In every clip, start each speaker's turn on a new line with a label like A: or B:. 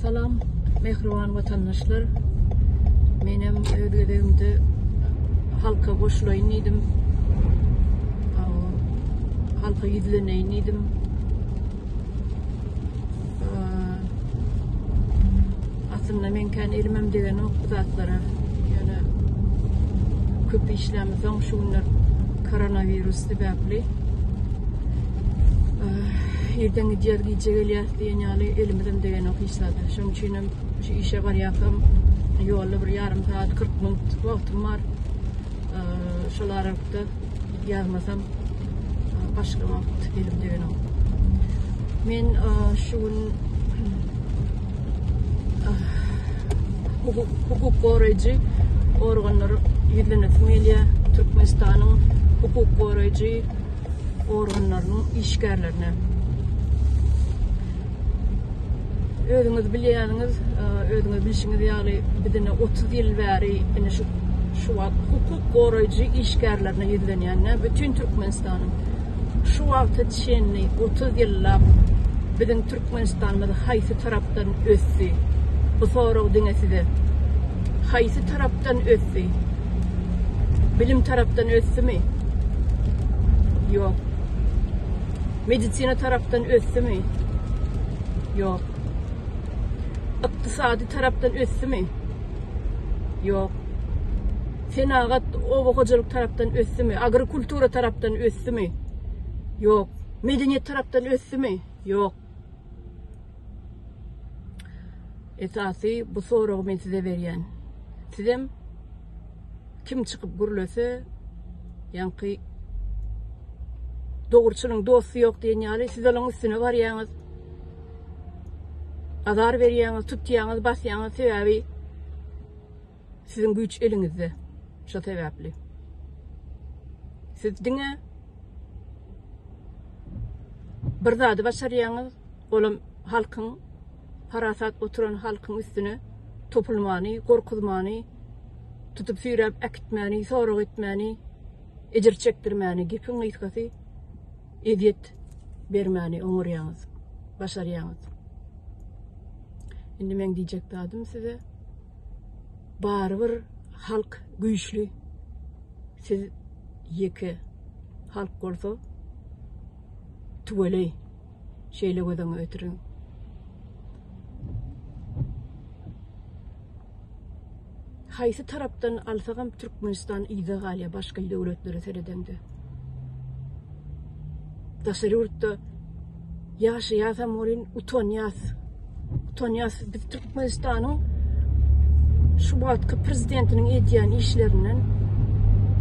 A: Salam, mehriban vatandaşlar. Menem ödegimde halka koşulayın idim. Halka yedileneyin idim. Aslında men kan elimem degen o zatlara. Yani köp işlemiz on şu günler koronavirüs sebepli. Yerden gidiyor gideceğiler diye yani elimden degen o işladı. Şunun için şu işe var yapım. Yolda bir yarım saat 40 minut vaktim var. Şolara da yazmasam başka vakit elimden o. Men şu gün hukuk koruyucu organlar yedlenetmeliye Türkmenistan'ın hukuk koruyucu organlarının işgärlerine. Ödüňiz bilýäňiz, ödüňiz bilişiňiz ýaly bizde 30 ýyl bäri ene şu hukuk koruyucu işgärlerine yedlenýänler bütün Türkmenistanyň şu wagta çenli 30 ýyllap bizim Türkmenistanymyz haýsy tarapdan ösdi. Bu soraw diňeside haýsy tarapdan ösdi? Bilim tarapdan ösdimi? Yok. Medisina tarapdan ösdimi? Yok. İktisadi tarapdan ösdimi? Yok. Senagat owakyjylyk tarapdan ösdimi? Agrikultura tarapdan ösdimi? Yok. Medeniyet tarapdan ösdimi? Yok. Esasy bu soraw men size berýän. Sizem kim çıkıp gürlese ýanky dogurçynyň dosty ýok diýen ýaly siz olaň üstüne barýaňyz. Azar berýäňiz, tutýaňyz, basýaňyz sebäbi sizin güç eliňizde. Şo sebäpli. Siz diňe bir zady başarýaňyz, olam halkyň parasat oturan halkyň üstüne topulmany, gorkuzmany, tutup süýräp äkitmäni, sorag etmäni, ejir çekdirmäni, gepin ýetkasy ediyet bermäni oňurýaňyz, başarýaňyz. Indi men diýjek dadym size, barbyr halk güýçli. Siz ýeke halk bolsa, tuweley şeýle gödüň ötürün. Haýsy tarapdan alsagam Türkmenistan ýyda galýa başga döwletlere seredende. Daşarurda ýaşaýasam orin utonýas. Utonýas biz Türkmenistanyň şu wagtky prezidentiniň edýän işlerinden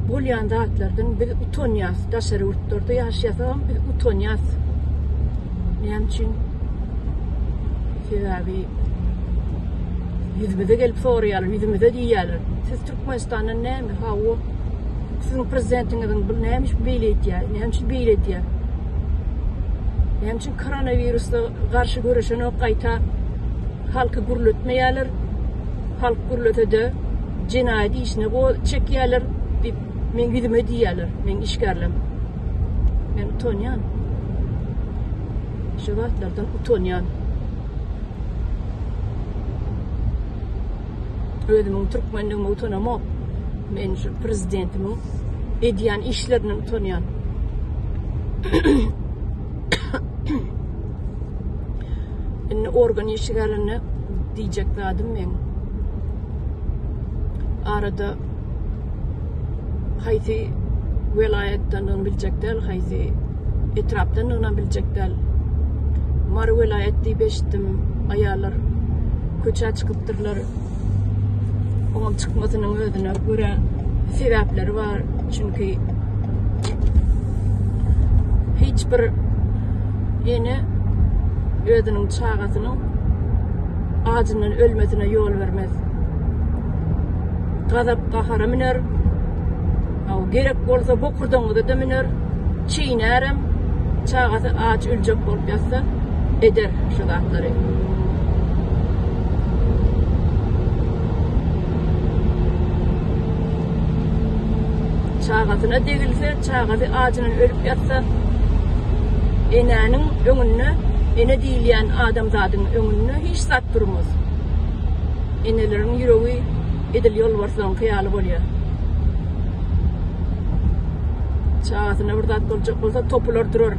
A: bolýan zatlardan biz utonýas. Daşarurda ýaşaýasam biz utonýas. Näme üçin? Sebäbi yüzümüze gelip soruyorlar, yüzümüze diýýärler. Siz Türkmenistan'da näme hawa? Sizin prezidentiňiziň bu nämiş beýle etýär? Näme beýle etýär? Näme üçin koronavirusla garşy görüşeni gaýta halky gürletmeýärler? Halk gürletede jinayet işine çekýärler diýip men yüzüme diýýärler. Men işgärlem. Men utonýan. Şu wagtlardan utonýan. Özümün Türkmenliğime utanamam. Men şu prezidentimin edýän işlerini utanýan. Indi organ işgärlerini diýjek zadym men. Arada haýsy welayetden biljekler, haýsy etrapdan biljekler. Mar welayet diýip eşitdim, aýallar köçe çykypdyrlar. Onun çıkmasının özüne göre sebepleri var. Çünkü hiçbir yeni özünün çağatının acından ölmesine yol vermez. Gazap kahara miner, gerek bolsa bokurdan da miner, çiğnerim, çağatı ağaç ölecek olup yatsa eder şu zatları. Çağatına degilse, çağatı ağacının ölüp yatsa, enäniň öňünde ene diýilýän adamzadyň öňünde hiç zat durmaz. Enelerin ýüregi edil ýol barsaň hyýaly bolýar. Çağatyna bir zat boljak bolsa topular durar.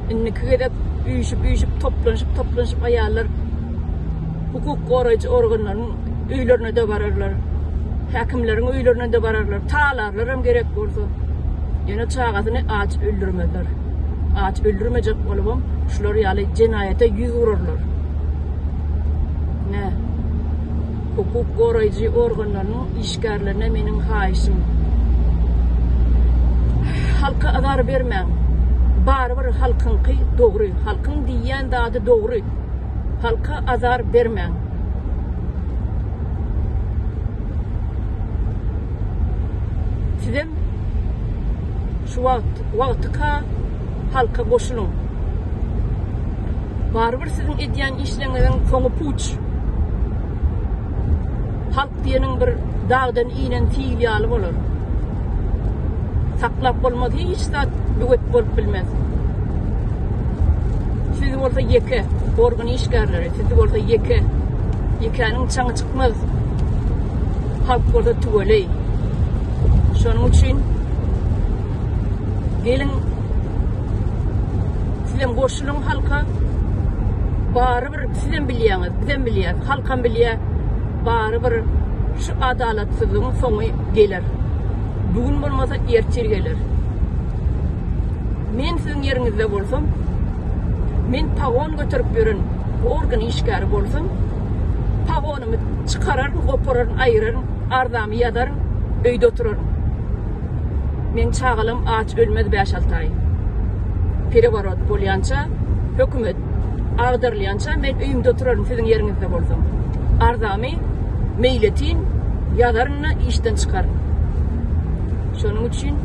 A: Inniki de üýşüp toplanyşyp aýallar hukuk goraýjy organlaryň öýlerine de bararlar. Häkimleriň öýlerine de bararlar. Taýlarlar hem gerek bolsa. Ýene çağatyny aç öldürmediler. Aç öldürmejek bolubam şular ýaly jenaýete ýüz vurarlar. Ne? Hukuk goraýjy organlaryň işgärlerine meniň haýyşym. Halka azar bermäň. Barbyr halkynky dogry. Halkyň diýýän dady dogry. Halka azar bermäň. Sizem şu wagtka halka goşulun. Barbyr sizin edýän işleňiziň soňy puç. Halk diýeniň bir dagdan iýnen tiýilýaly bolar. Saklap bolmady hiç zat öwet bolup bilmez. Siz bolsa ýeke organ işgärleri, siz bolsa ýekäniň çaňy çykmaz. Halk bolsa tüweley. Şonuň üçin gelin sizem goşulun halka barybir sizem bilýäňiz, bizem bilýär, halkam bilýär, barybir şu adalatsyzlygyň soňy gelir. Bugün bolmasa ertir gelir. Men sizin ýeriňizde bolsam, men pagon götürüp beren organ işgäri bolsam, pagonymy çykarar, goparar, aýyrar, ardamy ýadar, öýde oturar. Men çağalym aç ölmez 5-6 ay. Pereворот bolýança, hökümet agdyrlýança men öýümde oturarym sizin ýeriňizde bolsam. Ardamy meýletin ýadaryna işden çykar. Şonuň üçin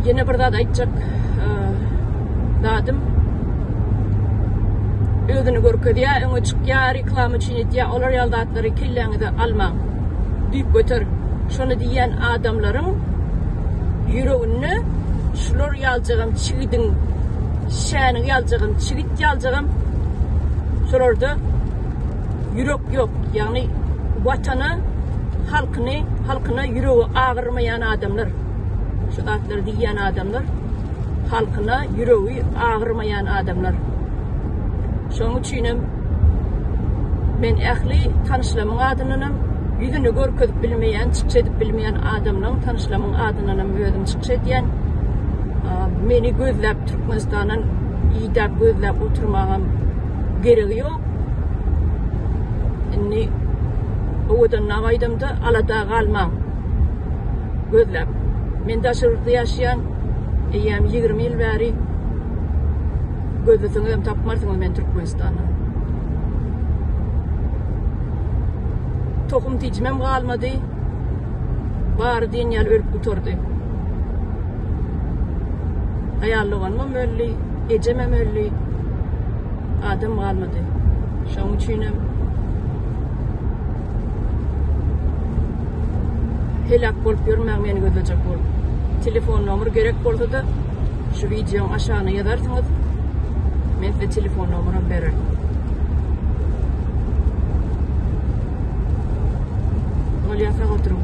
A: ýene bir zat aýtjak dadym özüni görkezýär, öňe çykýar, reklam üçin etýär, olar ýaldatlary kelleňizde almaň. Düýp götür. Şonu diýen adamlaryň ýüregini şular ýaljagam çigidiň şäni ýaljagam çigit ýaljagam şolarda ýürek ýok. Ýagny watana halkyna ýüregi agyrmaýan adamlar. Şu zatlar diýen adamlar halkyna ýüregi agyrmaýan adamlar. Şonuň üçin men ähli tanışlamyň adynynam yüzünü görkezip bilmeýän, çykşedip bilmeýän adamlaryň tanışlamyň adynynam özüm çykşedýän. Meni gözläp Türkmenistanyň ýyda gözläp oturmagam geregi ýok. Inni owadan nawaýdymda alada galmaň. Gözläp. Men daşyrykda ýaşaýan, 20 ýyl bäri gözleseňem tapmarsyňyz men Türkmenistanyň. Tohum tijmem galmady. Bar diýen ýaly ölüp oturdy. Aýallygym ölli, ejemem ölli. Adam galmady. Şoň üçin helak bolup ýörmäň meni gözlejek bol. Telefon nomer gerek bolsa-da şu videoň aşagyna ýazarsyňyz. Men size telefon nomerymy bererim. Olha, oturum.